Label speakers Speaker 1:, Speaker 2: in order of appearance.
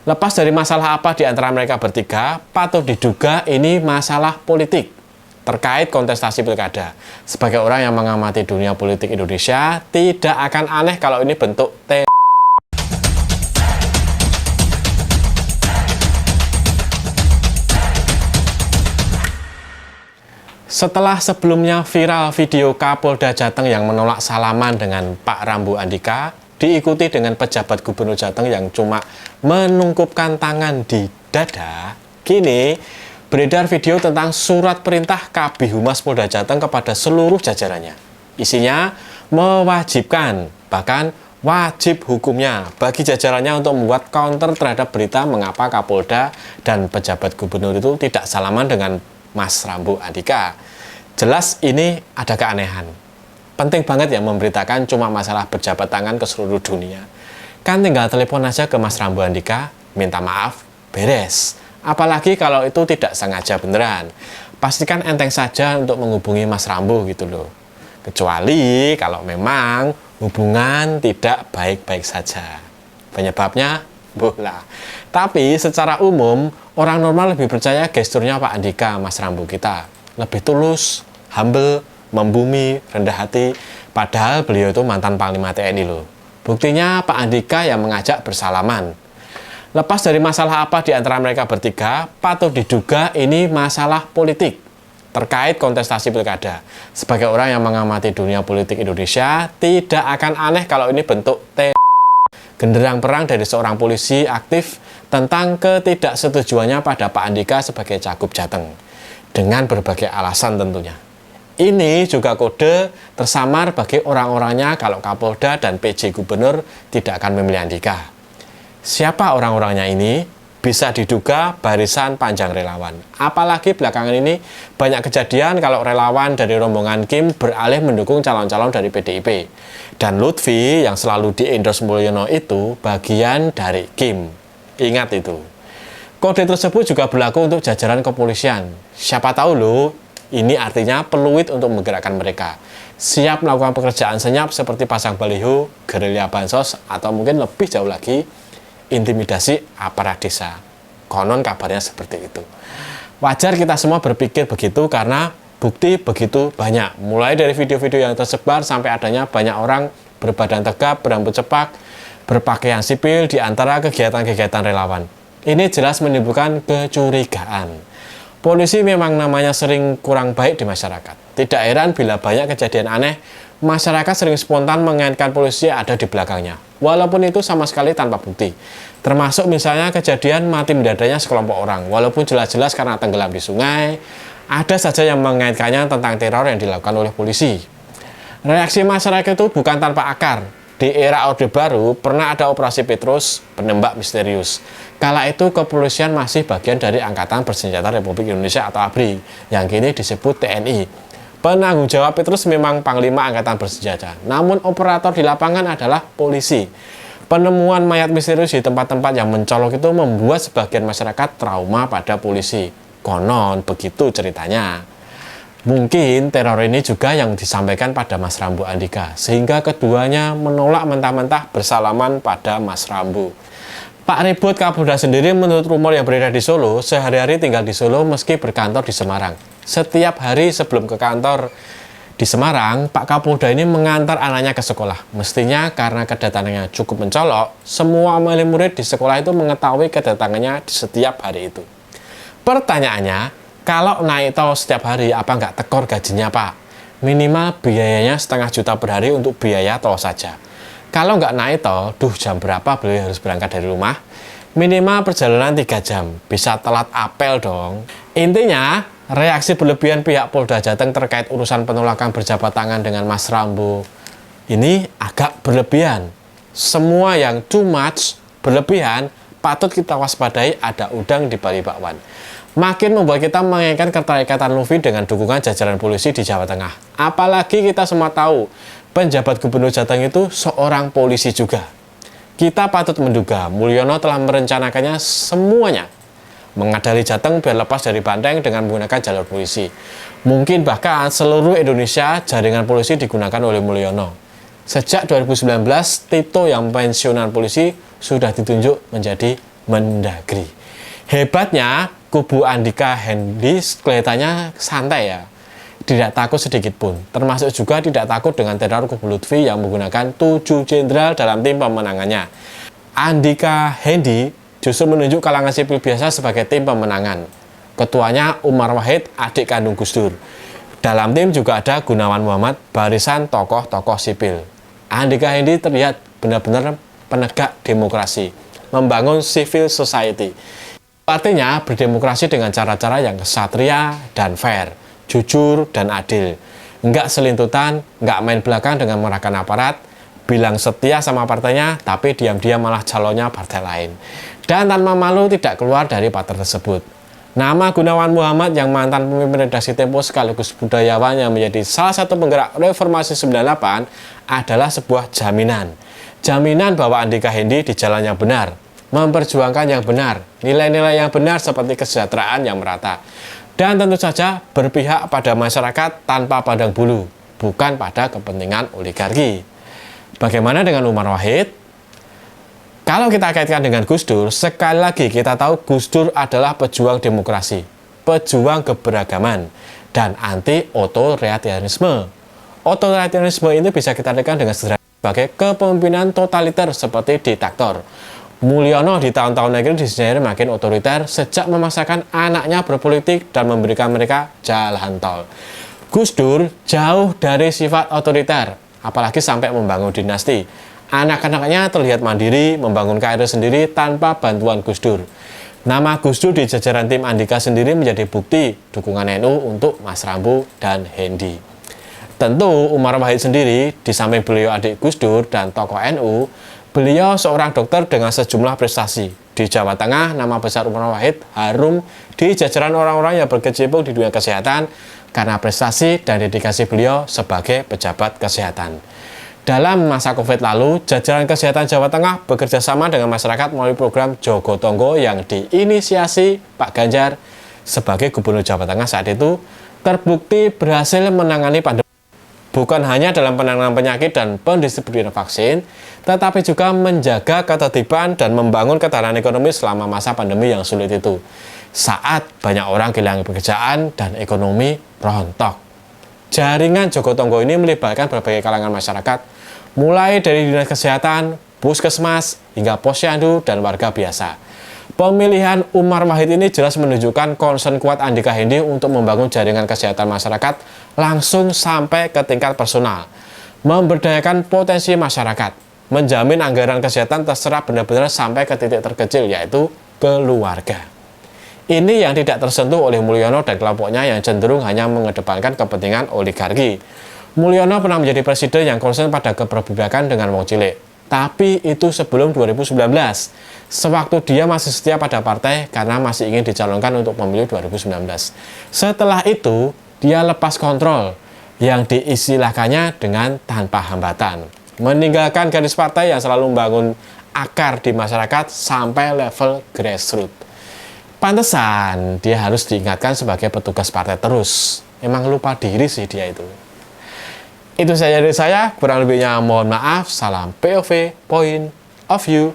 Speaker 1: Lepas dari masalah apa di antara mereka bertiga, patut diduga ini masalah politik terkait kontestasi pilkada. Sebagai orang yang mengamati dunia politik Indonesia, tidak akan aneh kalau ini bentuk Setelah sebelumnya viral video Kapolda Jateng yang menolak salaman dengan Pak Rambu Andika, diikuti dengan pejabat gubernur Jateng yang cuma menungkupkan tangan di dada, kini beredar video tentang surat perintah Kabid Humas Polda Jateng kepada seluruh jajarannya. Isinya mewajibkan, bahkan wajib hukumnya bagi jajarannya untuk membuat counter terhadap berita mengapa Kapolda dan pejabat gubernur itu tidak salaman dengan Mas Rambu Andika. Jelas ini ada keanehan. Penting banget ya memberitakan cuma masalah berjabat tangan ke seluruh dunia. Kan tinggal telepon aja ke Mas Rambu Andika, minta maaf, beres. Apalagi kalau itu tidak sengaja beneran. Pastikan enteng saja untuk menghubungi Mas Rambu gitu loh. Kecuali kalau memang hubungan tidak baik-baik saja. Penyebabnya bola. Tapi secara umum, orang normal lebih percaya gesturnya Pak Andika, Mas Rambu kita. Lebih tulus, humble, membumi, rendah hati. Padahal beliau itu mantan Panglima TNI loh. Buktinya Pak Andika yang mengajak bersalaman. Lepas dari masalah apa di antara mereka bertiga, patut diduga ini masalah politik terkait kontestasi pilkada. Sebagai orang yang mengamati dunia politik Indonesia, tidak akan aneh kalau ini bentuk genderang perang dari seorang polisi aktif tentang ketidaksetujuannya pada Pak Andika sebagai Cagup Jateng, dengan berbagai alasan tentunya. Ini juga kode tersamar bagi orang-orangnya kalau Kapolda dan PJ Gubernur tidak akan memilih Andika. Siapa orang-orangnya ini? Bisa diduga barisan panjang relawan. Apalagi belakangan ini banyak kejadian kalau relawan dari rombongan Kim beralih mendukung calon-calon dari PDIP. Dan Lutfi yang selalu di-endorse Mulyono itu bagian dari Kim. Ingat itu. Kode tersebut juga berlaku untuk jajaran kepolisian. Siapa tahu loh, ini artinya peluit untuk menggerakkan mereka. Siap melakukan pekerjaan senyap seperti pasang baliho, gerilya bansos, atau mungkin lebih jauh lagi, intimidasi aparat desa. Konon kabarnya seperti itu. Wajar kita semua berpikir begitu karena bukti begitu banyak. Mulai dari video-video yang tersebar sampai adanya banyak orang berbadan tegap, berambut cepak, berpakaian sipil di antara kegiatan-kegiatan relawan. Ini jelas menimbulkan kecurigaan. Polisi memang namanya sering kurang baik di masyarakat. Tidak heran bila banyak kejadian aneh, masyarakat sering spontan mengaitkan polisi ada di belakangnya. Walaupun itu sama sekali tanpa bukti. Termasuk misalnya kejadian mati mendadanya sekelompok orang. Walaupun jelas-jelas karena tenggelam di sungai, ada saja yang mengaitkannya tentang teror yang dilakukan oleh polisi. Reaksi masyarakat itu bukan tanpa akar. Di era Orde Baru, pernah ada operasi Petrus, penembak misterius. Kala itu kepolisian masih bagian dari Angkatan Bersenjata Republik Indonesia atau ABRI, yang kini disebut TNI. Penanggung jawab Petrus memang Panglima Angkatan Bersenjata, namun operator di lapangan adalah polisi. Penemuan mayat misterius di tempat-tempat yang mencolok itu membuat sebagian masyarakat trauma pada polisi. Konon begitu ceritanya. Mungkin teror ini juga yang disampaikan pada Mas Rambu Andika, sehingga keduanya menolak mentah-mentah bersalaman pada Mas Rambu. Pak Ribut Kapolda sendiri menurut rumor yang beredar di Solo, sehari-hari tinggal di Solo meski berkantor di Semarang. Setiap hari sebelum ke kantor di Semarang, Pak Kapolda ini mengantar anaknya ke sekolah. Mestinya karena kedatangannya cukup mencolok, semua murid di sekolah itu mengetahui kedatangannya di setiap hari itu. Pertanyaannya, kalau naik tol setiap hari, apa nggak tekor gajinya Pak? Minimal biayanya 1,5 juta per hari untuk biaya tol saja. Kalau nggak naik tol, jam berapa beliau harus berangkat dari rumah? Minimal perjalanan 3 jam, bisa telat apel dong. Intinya, reaksi berlebihan pihak Polda Jateng terkait urusan penolakan berjabat tangan dengan Mas Rambu ini agak berlebihan. Semua yang too much, berlebihan, patut kita waspadai ada udang di balik bakwan. Makin membuat kita mengingatkan keterikatan Lutfi dengan dukungan jajaran polisi di Jawa Tengah. Apalagi kita semua tahu, penjabat gubernur Jateng itu seorang polisi juga. Kita patut menduga Mulyono telah merencanakannya semuanya. Mengadali Jateng biar lepas dari banteng dengan menggunakan jalur polisi. Mungkin bahkan seluruh Indonesia jaringan polisi digunakan oleh Mulyono. Sejak 2019, Tito yang pensiunan polisi sudah ditunjuk menjadi Mendagri. Hebatnya, kubu Andika Hendi kelihatannya santai ya. Tidak takut sedikit pun, termasuk juga tidak takut dengan teror kubu Lutfi yang menggunakan 7 jenderal dalam tim pemenangannya. Andika Hendi justru menunjuk kalangan sipil biasa sebagai tim pemenangan. Ketuanya Umar Wahid, adik kandung Gus Dur. Dalam tim juga ada Gunawan Muhammad, barisan tokoh-tokoh sipil. Andika Hendi terlihat benar-benar penegak demokrasi, membangun civil society. Artinya berdemokrasi dengan cara-cara yang kesatria dan fair, jujur dan adil. Enggak selintutan, enggak main belakang dengan mengerahkan aparat, bilang setia sama partainya, tapi diam-diam malah calonnya partai lain. Dan tanpa malu tidak keluar dari partai tersebut. Nama Gunawan Muhammad yang mantan pemimpin redaksi Tempo sekaligus budayawan yang menjadi salah satu penggerak reformasi 98 adalah sebuah jaminan. Jaminan bahwa Andika Hendi di jalan yang benar, memperjuangkan yang benar, nilai-nilai yang benar seperti kesejahteraan yang merata. Dan tentu saja berpihak pada masyarakat tanpa pandang bulu, bukan pada kepentingan oligarki. Bagaimana dengan Umar Wahid? Kalau kita kaitkan dengan Gus Dur, sekali lagi kita tahu Gus Dur adalah pejuang demokrasi, pejuang keberagaman, dan anti otoritarianisme. Otoritarianisme ini bisa kita artikan dengan sederhana sebagai kepemimpinan totaliter seperti diktator. Mulyono di tahun-tahun akhir disinyalir makin otoriter sejak memaksakan anaknya berpolitik dan memberikan mereka jalan tol. Gus Dur jauh dari sifat otoriter, apalagi sampai membangun dinasti. Anak-anaknya terlihat mandiri, membangun karir sendiri tanpa bantuan Gus Dur. Nama Gus Dur di jajaran tim Andika sendiri menjadi bukti dukungan NU untuk Mas Rambu dan Hendi. Tentu Umar Wahid sendiri, di samping beliau adik Gus Dur dan tokoh NU, beliau seorang dokter dengan sejumlah prestasi. Di Jawa Tengah, nama besar Umar Wahid harum di jajaran orang-orang yang berkecimpung di dunia kesehatan karena prestasi dan dedikasi beliau sebagai pejabat kesehatan. Dalam masa COVID lalu, jajaran kesehatan Jawa Tengah bekerja sama dengan masyarakat melalui program Jogo Tonggo yang diinisiasi Pak Ganjar sebagai Gubernur Jawa Tengah saat itu, terbukti berhasil menangani pandemi. Bukan hanya dalam penanganan penyakit dan pendistribusian vaksin, tetapi juga menjaga ketertiban dan membangun ketahanan ekonomi selama masa pandemi yang sulit itu. Saat banyak orang kehilangan pekerjaan dan ekonomi rontok. Jaringan Jogo Tonggo ini melibatkan berbagai kalangan masyarakat, mulai dari dinas kesehatan, puskesmas, hingga posyandu dan warga biasa. Pemilihan Umar Wahid ini jelas menunjukkan concern kuat Andika Hendi untuk membangun jaringan kesehatan masyarakat langsung sampai ke tingkat personal, memberdayakan potensi masyarakat, menjamin anggaran kesehatan terserap benar-benar sampai ke titik terkecil, yaitu keluarga. Ini yang tidak tersentuh oleh Mulyono dan kelompoknya yang cenderung hanya mengedepankan kepentingan oligarki. Mulyono pernah menjadi presiden yang concern pada keberpihakan dengan wong cilik. Tapi itu sebelum 2019, sewaktu dia masih setia pada partai karena masih ingin dicalonkan untuk pemilu 2019. Setelah itu, dia lepas kontrol yang diistilahkannya dengan tanpa hambatan. Meninggalkan garis partai yang selalu membangun akar di masyarakat sampai level grassroots. Pantesan dia harus diingatkan sebagai petugas partai terus. Emang lupa diri sih dia itu. Itu saja dari saya, kurang lebihnya mohon maaf. Salam POV, Point of View.